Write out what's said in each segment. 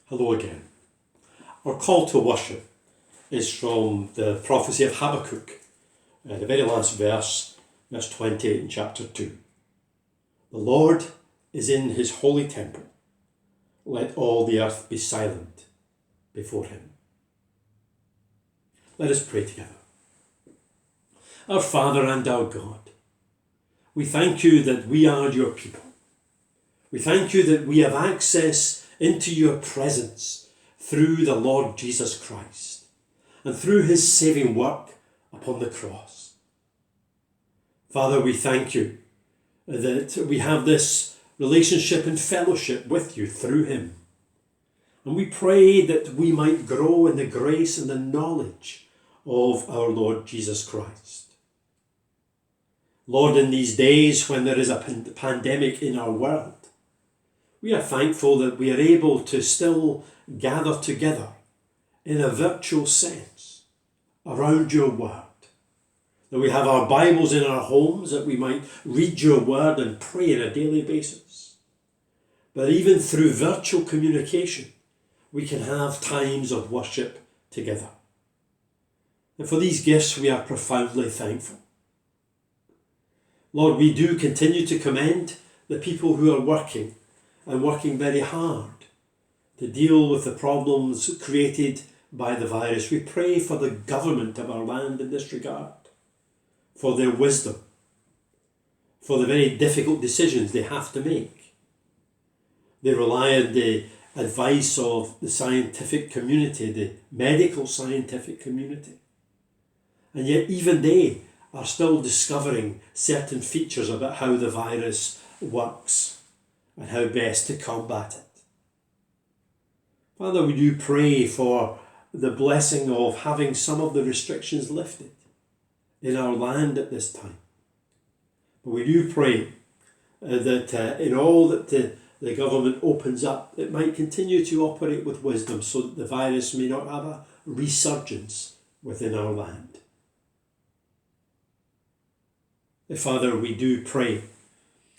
Hello again. Our call to worship is from the prophecy of Habakkuk, the very last verse 28 in chapter 2. The Lord is in his holy temple. Let all the earth be silent before him. Let us pray together. Our Father and our God, we thank you that we are your people. We thank you that we have access into your presence through the Lord Jesus Christ and through his saving work upon the cross. Father, we thank you that we have this relationship and fellowship with you through him. And we pray that we might grow in the grace and the knowledge of our Lord Jesus Christ. Lord, in these days when there is a pandemic in our world, we are thankful that we are able to still gather together in a virtual sense around your word. That we have our Bibles in our homes, that we might read your word and pray on a daily basis. But even through virtual communication, we can have times of worship together. And for these gifts, we are profoundly thankful. Lord, we do continue to commend the people who are working very hard to deal with the problems created by the virus. We pray for the government of our land in this regard, for their wisdom, for the very difficult decisions they have to make. They rely on the advice of the scientific community, the medical scientific community. And yet even they are still discovering certain features about how the virus works and how best to combat it. Father, we do pray for the blessing of having some of the restrictions lifted in our land at this time. But we do pray that in all that the government opens up, it might continue to operate with wisdom so that the virus may not have a resurgence within our land. Father, we do pray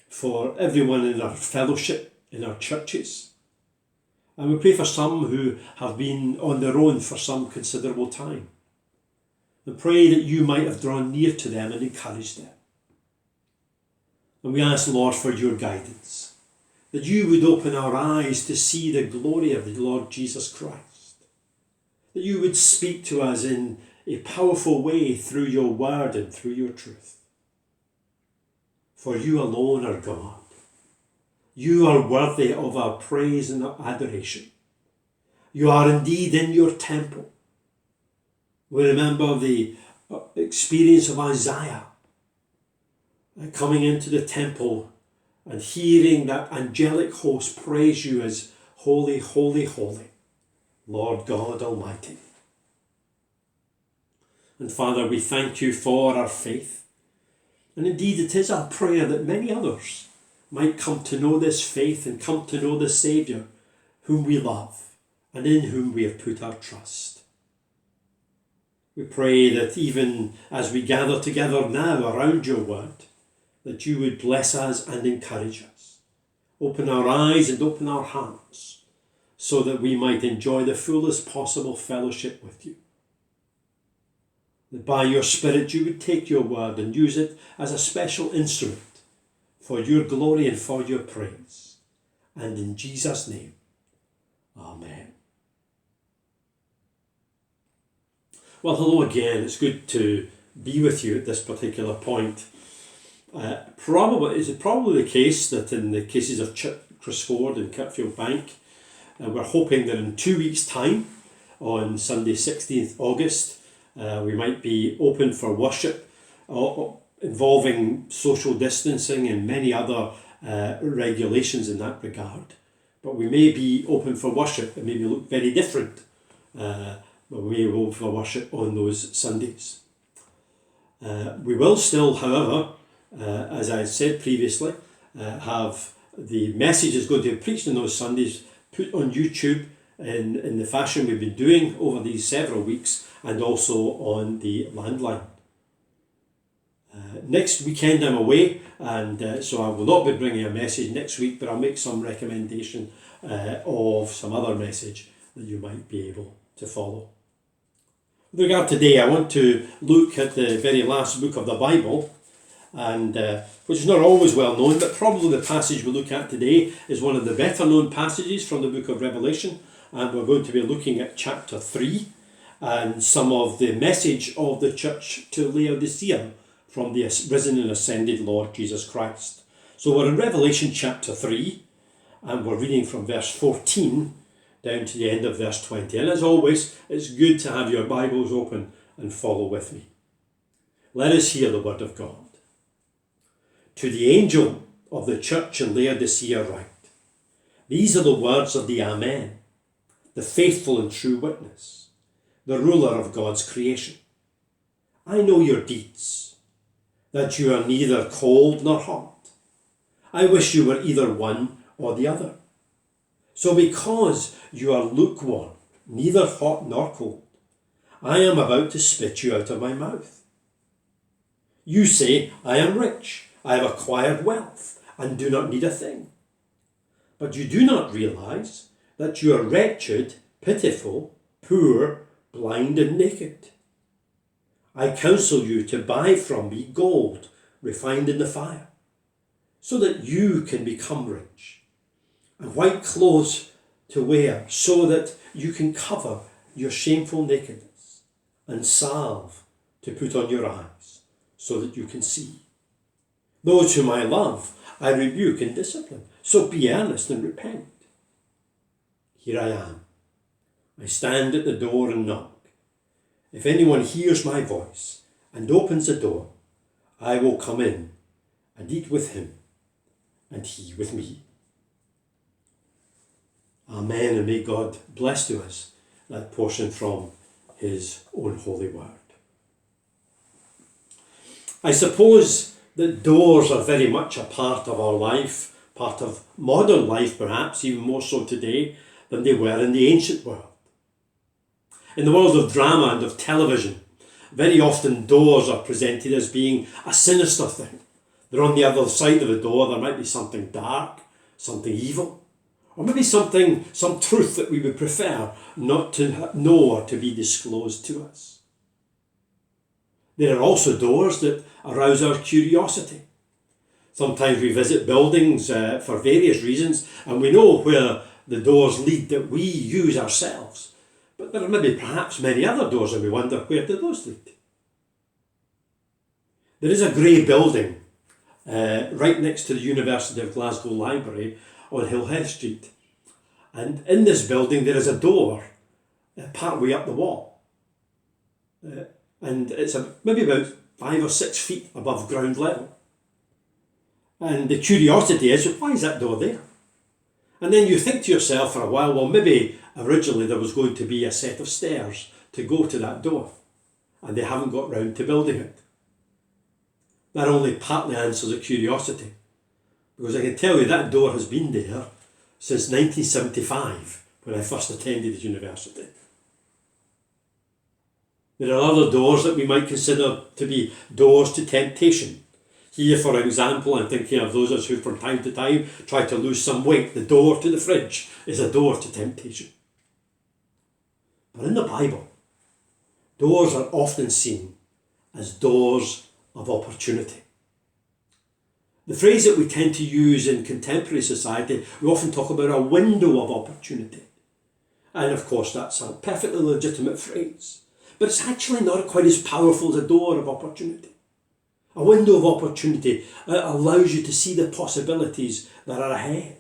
for everyone in our fellowship, in our churches. And we pray for some who have been on their own for some considerable time. And pray that you might have drawn near to them and encouraged them. And we ask, Lord, for your guidance, that you would open our eyes to see the glory of the Lord Jesus Christ, that you would speak to us in a powerful way through your word and through your truth. For you alone are God. You are worthy of our praise and our adoration. You are indeed in your temple. We remember the experience of Isaiah coming into the temple and hearing that angelic host praise you as holy, holy, holy, Lord God Almighty. And Father, we thank you for our faith. And indeed, it is our prayer that many others might come to know this faith and come to know the Saviour whom we love and in whom we have put our trust. We pray that even as we gather together now around your word, that you would bless us and encourage us. Open our eyes and open our hearts so that we might enjoy the fullest possible fellowship with you. That by your Spirit you would take your word and use it as a special instrument for your glory and for your praise. And in Jesus' name, amen. Well, hello again. It's good to be with you at this particular point. It's probably the case that in the cases of Crossford and Kirkfieldbank, we're hoping that in 2 weeks' time, on Sunday 16th August, we might be open for worship involving social distancing and many other regulations in that regard. But we may be open for worship. It may look very different, but we may be open for worship on those Sundays. We will still, however, as I said previously, have the messages going to be preached on those Sundays put on YouTube in the fashion we've been doing over these several weeks, and also on the landline. Next weekend I'm away, and so I will not be bringing a message next week, but I'll make some recommendation of some other message that you might be able to follow. With regard to today, I want to look at the very last book of the Bible, and which is not always well known, but probably the passage we look at today is one of the better known passages from the book of Revelation, and we're going to be looking at chapter 3 and some of the message of the church to Laodicea from the risen and ascended Lord Jesus Christ. So we're in Revelation chapter 3, and we're reading from verse 14 down to the end of verse 20. And as always, it's good to have your Bibles open and follow with me. Let us hear the word of God. To the angel of the church in Laodicea write, these are the words of the Amen, the faithful and true witness, the ruler of God's creation. I know your deeds, that you are neither cold nor hot. I wish you were either one or the other. So because you are lukewarm, neither hot nor cold, I am about to spit you out of my mouth. You say, I am rich, I have acquired wealth, and do not need a thing. But you do not realize that you are wretched, pitiful, poor, blind, and naked. I counsel you to buy from me gold refined in the fire, so that you can become rich, and white clothes to wear, so that you can cover your shameful nakedness, and salve to put on your eyes, so that you can see. Those whom I love, I rebuke and discipline, so be earnest and repent. Here I am. I stand at the door and knock. If anyone hears my voice and opens the door, I will come in and eat with him, and he with me. Amen, and may God bless to us that portion from his own holy word. I suppose that doors are very much a part of our life, part of modern life perhaps, even more so today than they were in the ancient world. In the world of drama and of television, very often doors are presented as being a sinister thing. They're on the other side of the door, there might be something dark, something evil, or maybe some truth that we would prefer not to know or to be disclosed to us. There are also doors that arouse our curiosity. Sometimes we visit buildings for various reasons, and we know where the doors lead that we use ourselves. But there are maybe perhaps many other doors, and we wonder, where do those lead? There is a grey building right next to the University of Glasgow Library on Hillhead Street. And in this building there is a door part way up the wall. And it's maybe about 5 or 6 feet above ground level. And the curiosity is, why is that door there? And then you think to yourself for a while, well, maybe originally there was going to be a set of stairs to go to that door, and they haven't got round to building it. That only partly answers a curiosity, because I can tell you that door has been there since 1975, when I first attended the university. There are other doors that we might consider to be doors to temptation. Here, for example, I'm thinking of those of us who from time to time try to lose some weight. The door to the fridge is a door to temptation. But in the Bible, doors are often seen as doors of opportunity. The phrase that we tend to use in contemporary society, we often talk about a window of opportunity. And of course, that's a perfectly legitimate phrase. But it's actually not quite as powerful as a door of opportunity. A window of opportunity allows you to see the possibilities that are ahead.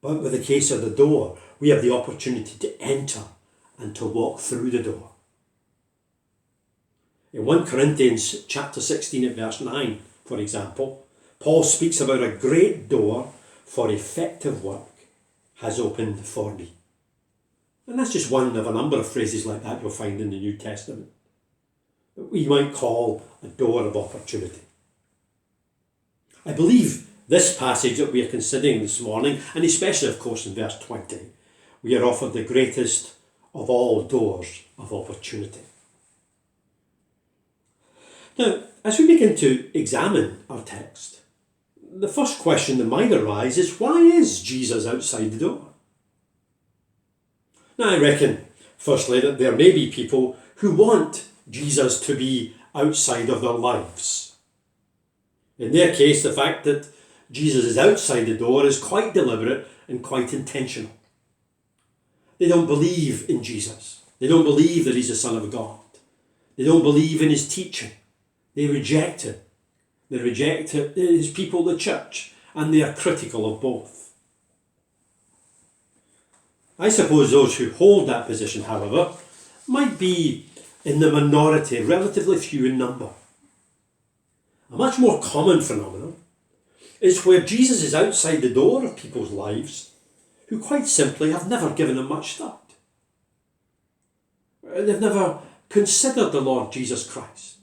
But with the case of the door, we have the opportunity to enter and to walk through the door. In 1 Corinthians chapter 16 at verse 9, for example, Paul speaks about a great door for effective work has opened for me. And that's just one of a number of phrases like that you'll find in the New Testament that we might call a door of opportunity. I believe this passage that we are considering this morning, and especially of course in verse 20, we are offered the greatest of all doors of opportunity. Now, as we begin to examine our text, the first question that might arise is, why is Jesus outside the door? Now, I reckon, firstly, that there may be people who want Jesus to be outside of their lives. In their case, the fact that Jesus is outside the door is quite deliberate and quite intentional. They don't believe in Jesus. They don't believe that he's the Son of God. They don't believe in his teaching. They reject him. They reject his people, the church, and they are critical of both. I suppose those who hold that position, however, might be in the minority, relatively few in number. A much more common phenomenon is where Jesus is outside the door of people's lives who quite simply have never given him much thought. They've never considered the Lord Jesus Christ.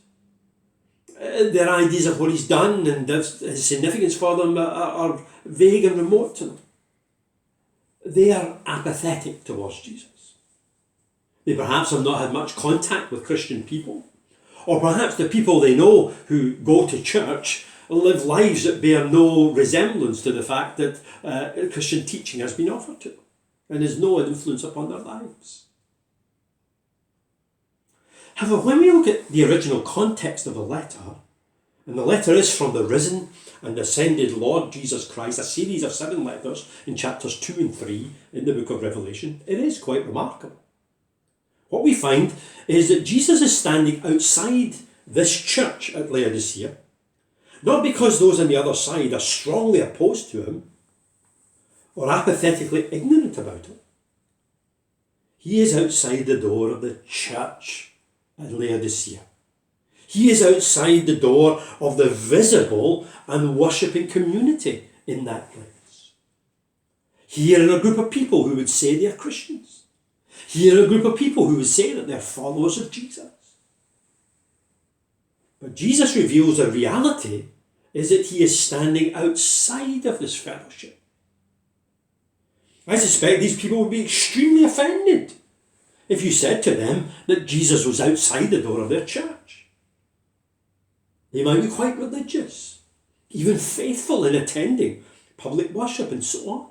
Their ideas of what he's done and his significance for them are vague and remote to them. They are apathetic towards Jesus. They perhaps have not had much contact with Christian people, or perhaps the people they know who go to church live lives that bear no resemblance to the fact that Christian teaching has been offered to them and has no influence upon their lives. However, when we look at the original context of the letter, and the letter is from the risen and ascended Lord Jesus Christ, a series of 7 letters in chapters 2 and 3 in the book of Revelation, it is quite remarkable. What we find is that Jesus is standing outside this church at Laodicea, not because those on the other side are strongly opposed to him or apathetically ignorant about him. He is outside the door of the church at Laodicea. He is outside the door of the visible and worshipping community in that place. Here are a group of people who would say they are Christians. Here are a group of people who would say that they're followers of Jesus. But Jesus reveals the reality is that he is standing outside of this fellowship. I suspect these people would be extremely offended if you said to them that Jesus was outside the door of their church. They might be quite religious, even faithful in attending public worship and so on.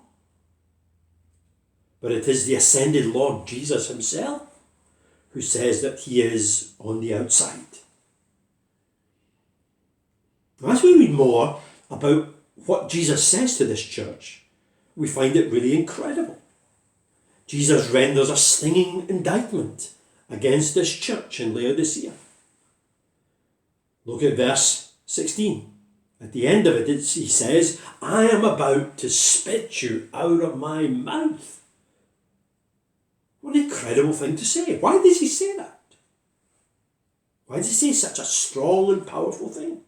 But it is the ascended Lord Jesus himself who says that he is on the outside. As we read more about what Jesus says to this church, we find it really incredible. Jesus renders a stinging indictment against this church in Laodicea. Look at verse 16. At the end of it, he says, I am about to spit you out of my mouth. What an incredible thing to say. Why does he say that? Why does he say such a strong and powerful thing?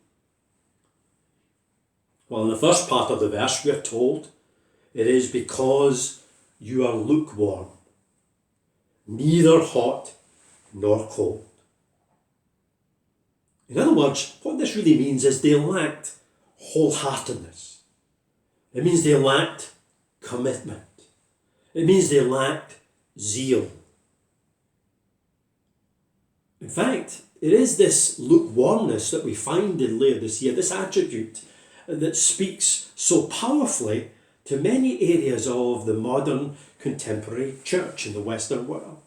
Well, in the first part of the verse, we are told it is because you are lukewarm, neither hot nor cold. In other words, what this really means is they lacked wholeheartedness. It means they lacked commitment. It means they lacked zeal. In fact, it is this lukewarmness that we find in Laodicea, this attribute that speaks so powerfully to many areas of the modern contemporary church in the Western world.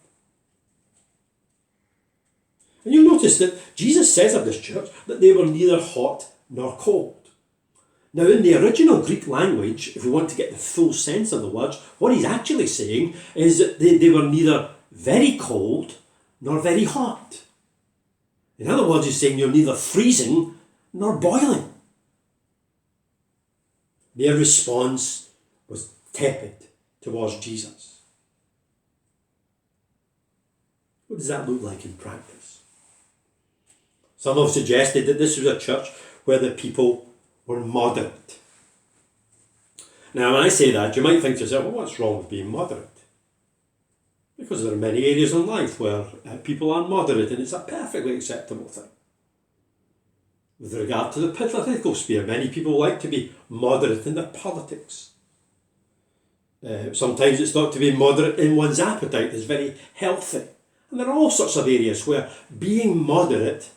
And you'll notice that Jesus says of this church that they were neither hot nor cold. Now, in the original Greek language, if we want to get the full sense of the words, what he's actually saying is that they were neither very cold nor very hot. In other words, he's saying you're neither freezing nor boiling. Their response was tepid towards Jesus. What does that look like in practice? Some have suggested that this was a church where the people were moderate. Now, when I say that, you might think to yourself, well, what's wrong with being moderate? Because there are many areas in life where people are moderate, and it's a perfectly acceptable thing. With regard to the political sphere, many people like to be moderate in their politics. Sometimes it's thought to be moderate in one's appetite is very healthy. And there are all sorts of areas where being moderate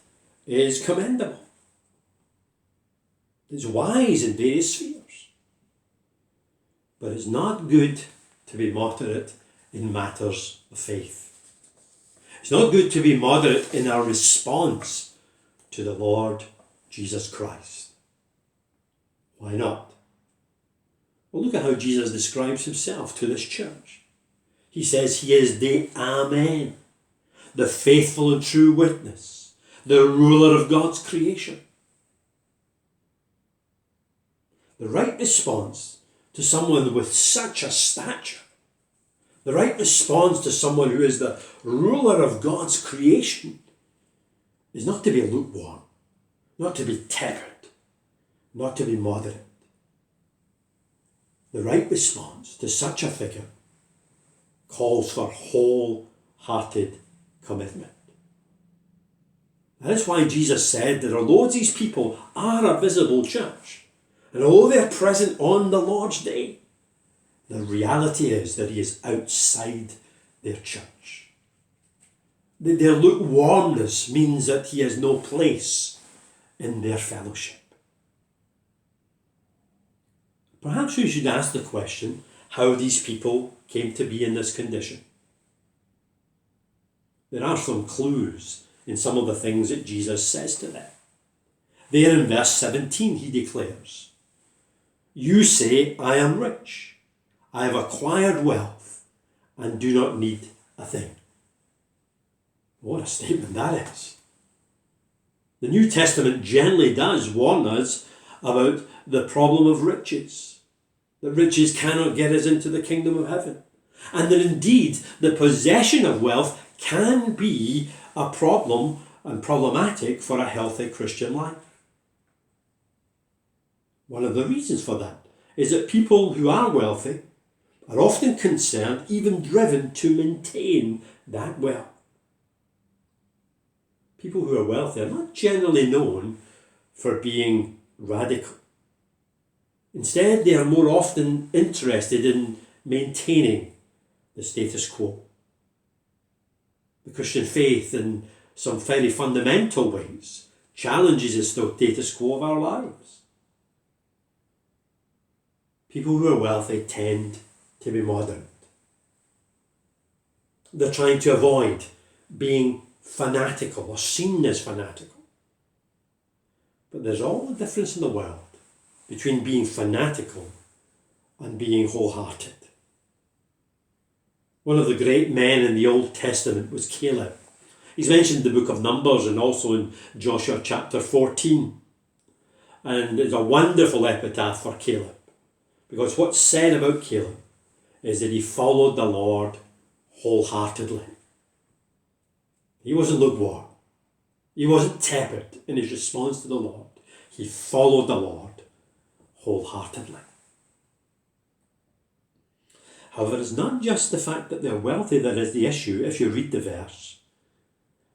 is commendable. It's wise in various spheres. But it's not good to be moderate in matters of faith. It's not good to be moderate in our response to the Lord Jesus Christ. Why not? Well, look at how Jesus describes himself to this church. He says he is the Amen, the faithful and true witness, the ruler of God's creation. The right response to someone with such a stature, the right response to someone who is the ruler of God's creation, is not to be lukewarm, not to be tepid, not to be moderate. The right response to such a figure calls for wholehearted commitment. That is why Jesus said that although these people are a visible church, and although they're present on the Lord's day, the reality is that he is outside their church. Their lukewarmness means that he has no place in their fellowship. Perhaps we should ask the question how these people came to be in this condition. There are some clues in some of the things that Jesus says to them. There in verse 17 he declares, "You say, I am rich. I have acquired wealth and do not need a thing." What a statement that is. The New Testament generally does warn us about the problem of riches, that riches cannot get us into the kingdom of heaven, and that indeed the possession of wealth can be a problem and problematic for a healthy Christian life. One of the reasons for that is that people who are wealthy are often concerned, even driven, to maintain that wealth. People who are wealthy are not generally known for being radical. Instead, they are more often interested in maintaining the status quo. The Christian faith, in some very fundamental ways, challenges the status quo of our lives. People who are wealthy tend to be moderate. They're trying to avoid being fanatical or seen as fanatical. But there's all the difference in the world between being fanatical and being wholehearted. One of the great men in the Old Testament was Caleb. He's mentioned in the book of Numbers and also in Joshua chapter 14. And it's a wonderful epitaph for Caleb, because what's said about Caleb is that he followed the Lord wholeheartedly. He wasn't lukewarm. He wasn't tepid in his response to the Lord. He followed the Lord wholeheartedly. However, it's not just the fact that they're wealthy that is the issue if you read the verse.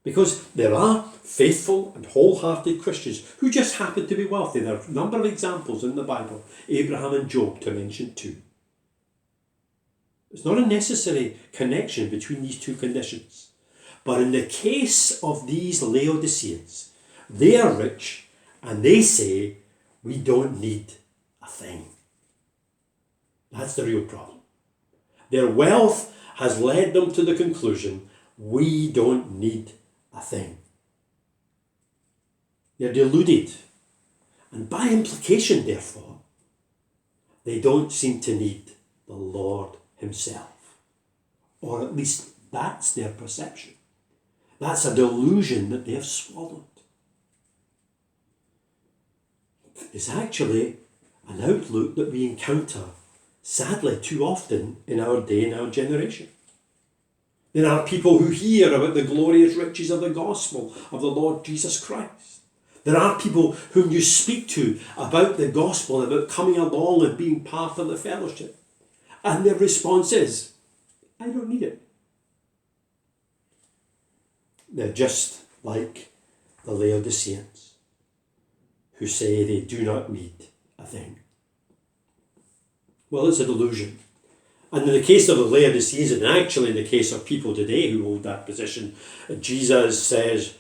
Because there are faithful and wholehearted Christians who just happen to be wealthy. There are a number of examples in the Bible, Abraham and Job to mention two. It's not a necessary connection between these two conditions. But in the case of these Laodiceans, they are rich and they say, we don't need a thing. That's the real problem. Their wealth has led them to the conclusion, we don't need a thing. They're deluded. And by implication, therefore, they don't seem to need the Lord himself. Or at least that's their perception. That's a delusion that they have swallowed. It's actually an outlook that we encounter, sadly, too often in our day, in our generation. There are people who hear about the glorious riches of the gospel of the Lord Jesus Christ. There are people whom you speak to about the gospel, about coming along and being part of the fellowship. And their response is, I don't need it. They're just like the Laodiceans, who say they do not need a thing. Well, it's a delusion. And in the case of the Laodiceans, and actually in the case of people today who hold that position, Jesus says,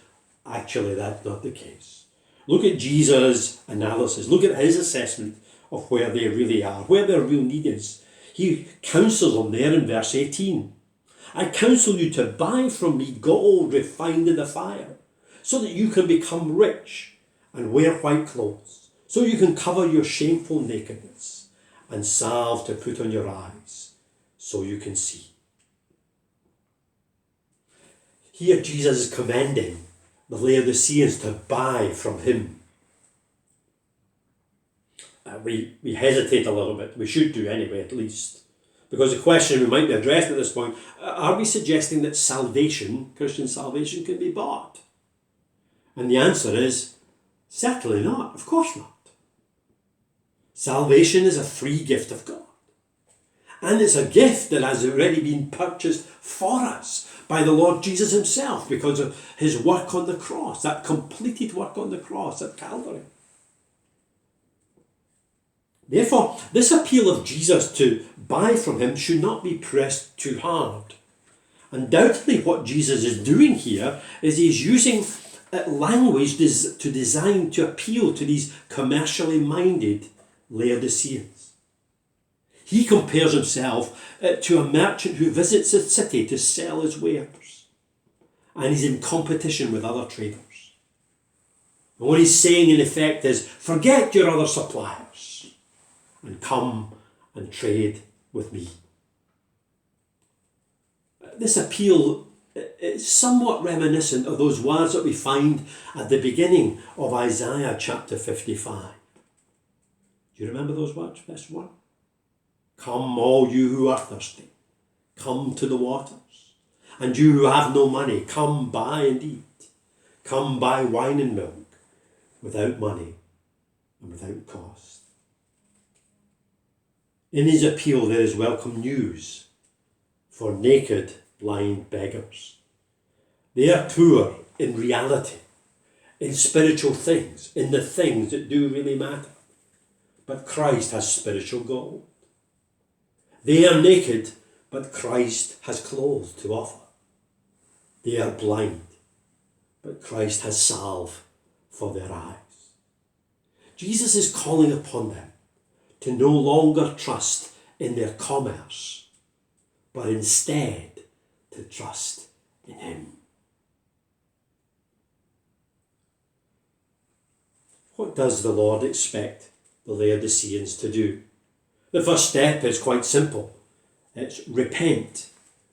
actually that's not the case. Look at Jesus' analysis. Look at his assessment of where they really are, where their real need is. He counsels them there in verse 18. I counsel you to buy from me gold refined in the fire, so that you can become rich and wear white clothes, so you can cover your shameful nakedness, and salve to put on your eyes, so you can see. Here Jesus is commending the Laodiceans to buy from him. We hesitate a little bit. We should do anyway, at least. Because the question we might be addressing at this point, are we suggesting that salvation, Christian salvation, can be bought? And the answer is, certainly not. Of course not. Salvation is a free gift of God. And it's a gift that has already been purchased for us by the Lord Jesus himself because of his work on the cross, that completed work on the cross at Calvary. Therefore, this appeal of Jesus to buy from him should not be pressed too hard. Undoubtedly, what Jesus is doing here is he's using language designed to appeal to these commercially minded Laodiceans. He compares himself to a merchant who visits a city to sell his wares, and he's in competition with other traders. And what he's saying in effect is, forget your other suppliers and come and trade with me. This appeal is somewhat reminiscent of those words that we find at the beginning of Isaiah chapter 55. Do you remember those words, verse 1? Come, all you who are thirsty, come to the waters. And you who have no money, come buy and eat. Come buy wine and milk without money and without cost. In his appeal, there is welcome news for naked, blind beggars. They are poor in reality, in spiritual things, in the things that do really matter. But Christ has spiritual gold. They are naked, but Christ has clothes to offer. They are blind, but Christ has salve for their eyes. Jesus is calling upon them to no longer trust in their commerce, but instead to trust in him. What does the Lord expect the Laodiceans to do? The first step is quite simple. It's repent.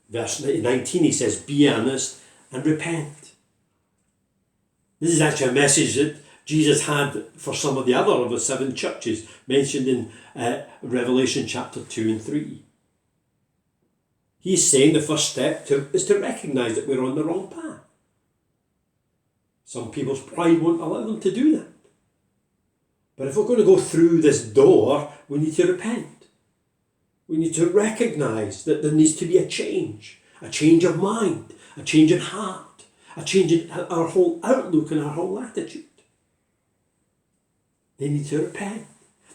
Verse 19, he says, be earnest and repent. This is actually a message that Jesus had for some of the other of the 7 churches mentioned in Revelation chapter 2 and 3. He's saying the first step is to recognise that we're on the wrong path. Some people's pride won't allow them to do that. But if we're going to go through this door, we need to repent. We need to recognise that there needs to be a change of mind, a change in heart, a change in our whole outlook and our whole attitude. They need to repent.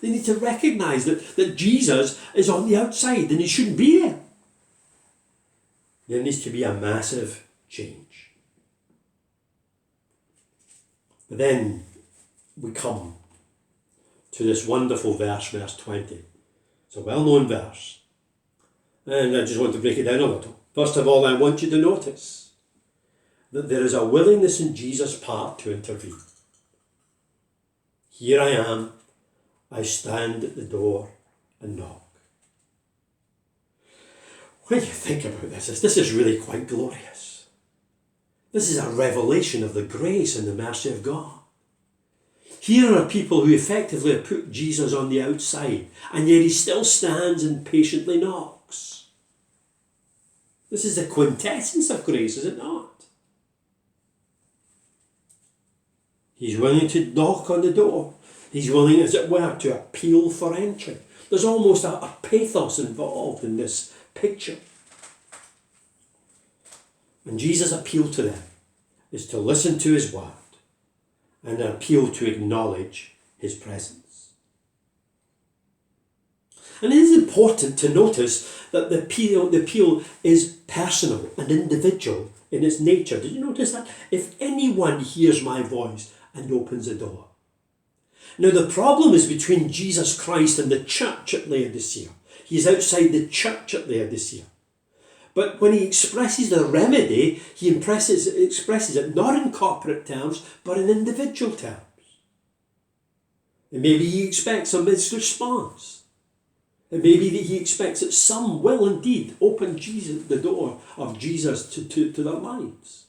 They need to recognise that Jesus is on the outside and he shouldn't be there. There needs to be a massive change. But then we come to this wonderful verse, verse 20. It's a well-known verse. And I just want to break it down a little. First of all, I want you to notice that there is a willingness in Jesus' part to intervene. Here I am. I stand at the door and knock. When you think about this is really quite glorious. This is a revelation of the grace and the mercy of God. Here are people who effectively have put Jesus on the outside, and yet he still stands and patiently knocks. This is the quintessence of grace, is it not? He's willing to knock on the door. He's willing, as it were, to appeal for entry. There's almost a pathos involved in this picture. And Jesus' appeal to them is to listen to his word and an appeal to acknowledge his presence. And it is important to notice that the appeal is personal and individual in its nature. Did you notice that? If anyone hears my voice and opens the door, Now the problem is between Jesus Christ and the church at Laodicea. He's outside the church at Laodicea. But when he expresses the remedy, he expresses it not in corporate terms, but in individual terms. And maybe he expects a mixed response. It may be that he expects that some will indeed open the door of Jesus to their lives,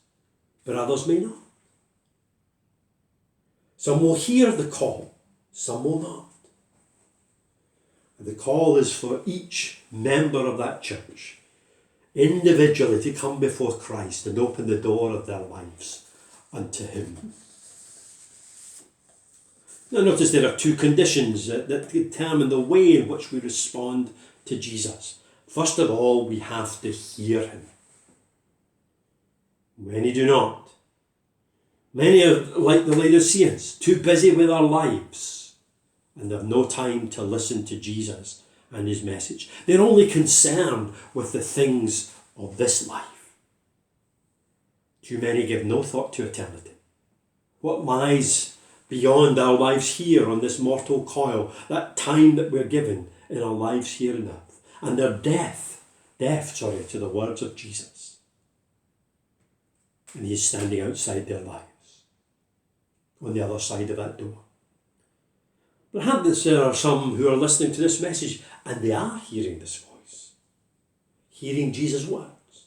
but others may not. Some will hear the call, some will not. And the call is for each member of that church individually to come before Christ and open the door of their lives unto him. Now notice there are two conditions that determine the way in which we respond to Jesus. First of all, we have to hear him. Many do not. Many are like the Laodiceans, too busy with their lives, and have no time to listen to Jesus and his message. They're only concerned with the things of this life. Too many give no thought to eternity. What lies beyond our lives here on this mortal coil, that time that we're given in our lives here on earth, and they're deaf to the words of Jesus. And he is standing outside their lives, on the other side of that door. Perhaps there are some who are listening to this message and they are hearing this voice, hearing Jesus' words.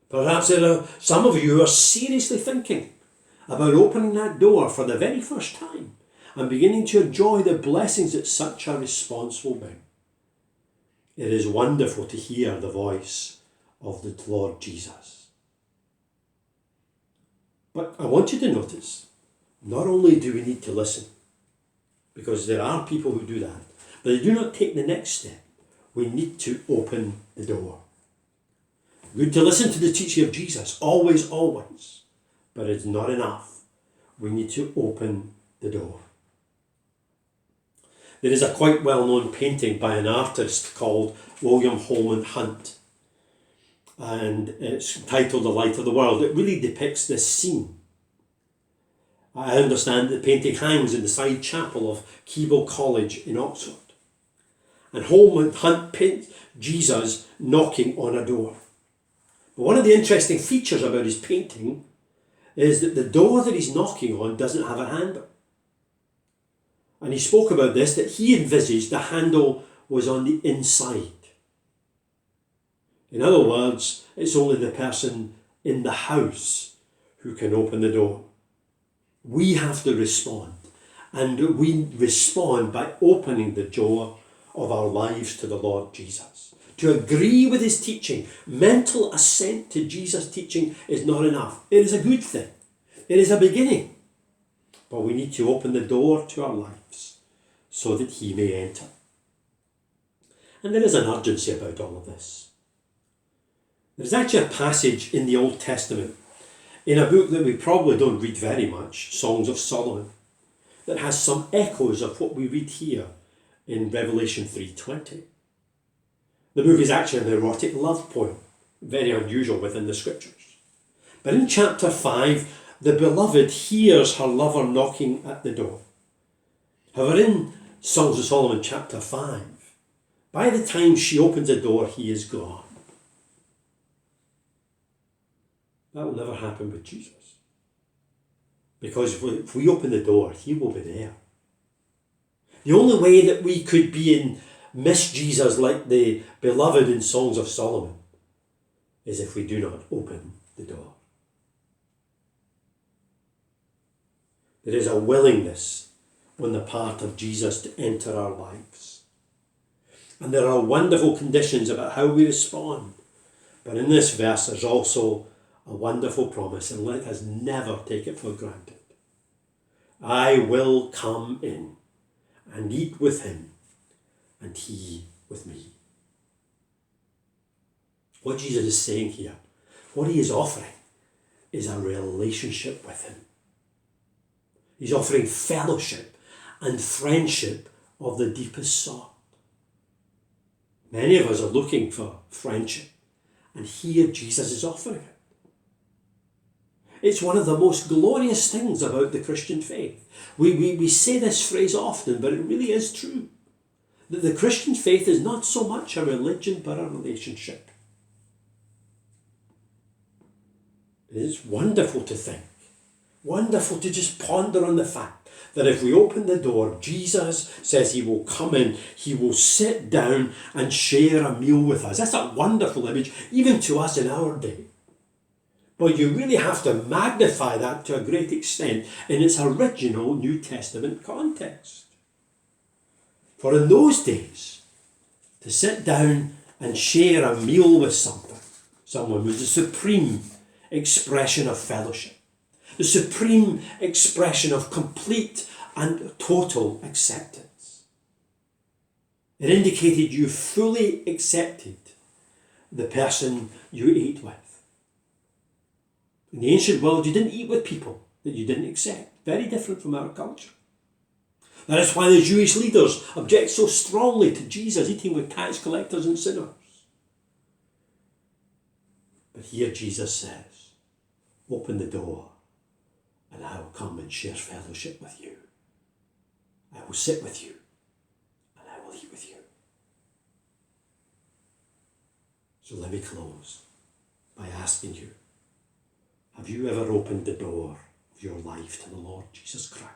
Perhaps there are some of you who are seriously thinking about opening that door for the very first time and beginning to enjoy the blessings that such a response will bring. It is wonderful to hear the voice of the Lord Jesus. But I want you to notice, not only do we need to listen, because there are people who do that, but they do not take the next step. We need to open the door. Good to listen to the teaching of Jesus, always, always. But it's not enough. We need to open the door. There is a quite well-known painting by an artist called William Holman Hunt, and it's titled The Light of the World. It really depicts this scene. I understand the painting hangs in the side chapel of Keble College in Oxford. And Holman Hunt paints Jesus knocking on a door. But one of the interesting features about his painting is that the door that he's knocking on doesn't have a handle. And he spoke about this, that he envisaged the handle was on the inside. In other words, it's only the person in the house who can open the door. We have to respond. And we respond by opening the door of our lives to the Lord Jesus. To agree with his teaching, mental assent to Jesus' teaching is not enough. It is a good thing. It is a beginning. But we need to open the door to our lives so that he may enter. And there is an urgency about all of this. There's actually a passage in the Old Testament, in a book that we probably don't read very much, Songs of Solomon, that has some echoes of what we read here in Revelation 3:20. The book is actually an erotic love poem, very unusual within the scriptures. But in chapter 5, the beloved hears her lover knocking at the door. However, in Songs of Solomon chapter 5, by the time she opens the door, he is gone. That will never happen with Jesus. Because if we open the door, he will be there. The only way that we could miss Jesus like the beloved in Songs of Solomon is if we do not open the door. There is a willingness on the part of Jesus to enter our lives. And there are wonderful conditions about how we respond. But in this verse, there's also a wonderful promise, and let us never take it for granted. I will come in and eat with him, and he with me. What Jesus is saying here, what he is offering, is a relationship with him. He's offering fellowship and friendship of the deepest sort. Many of us are looking for friendship, and here Jesus is offering it. It's one of the most glorious things about the Christian faith. We say this phrase often, but it really is true. That the Christian faith is not so much a religion, but a relationship. It is wonderful to think, wonderful to just ponder on the fact that if we open the door, Jesus says he will come in, he will sit down and share a meal with us. That's a wonderful image, even to us in our day. But you really have to magnify that to a great extent in its original New Testament context. For in those days, to sit down and share a meal with someone was the supreme expression of fellowship, the supreme expression of complete and total acceptance. It indicated you fully accepted the person you ate with. In the ancient world, you didn't eat with people that you didn't accept. Very different from our culture. That is why the Jewish leaders object so strongly to Jesus eating with tax collectors and sinners. But here Jesus says, open the door and I will come and share fellowship with you. I will sit with you and I will eat with you. So let me close by asking you, have you ever opened the door of your life to the Lord Jesus Christ?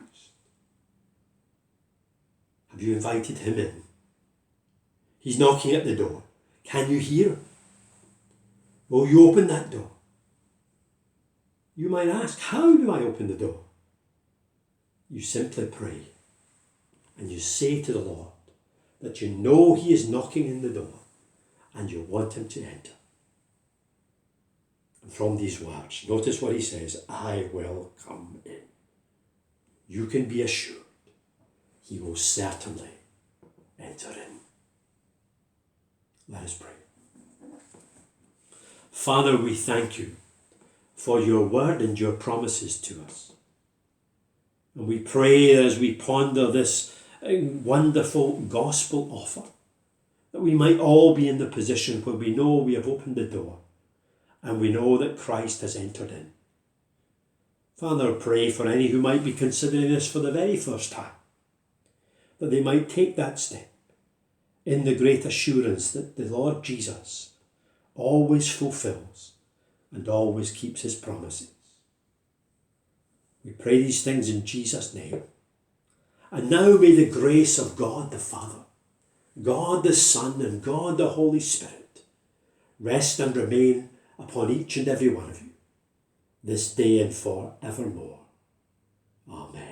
Have you invited him in? He's knocking at the door. Can you hear him? Will you open that door? You might ask, how do I open the door? You simply pray and you say to the Lord that you know he is knocking in the door and you want him to enter. And from these words, notice what he says, I will come in. You can be assured he will certainly enter in. Let us pray. Father, we thank you for your word and your promises to us. And we pray as we ponder this wonderful gospel offer, that we might all be in the position where we know we have opened the door and we know that Christ has entered in. Father, pray for any who might be considering this for the very first time, that they might take that step in the great assurance that the Lord Jesus always fulfills and always keeps his promises. We pray these things in Jesus' name. And now may the grace of God the Father, God the Son, and God the Holy Spirit rest and remain upon each and every one of you, this day and forevermore. Amen.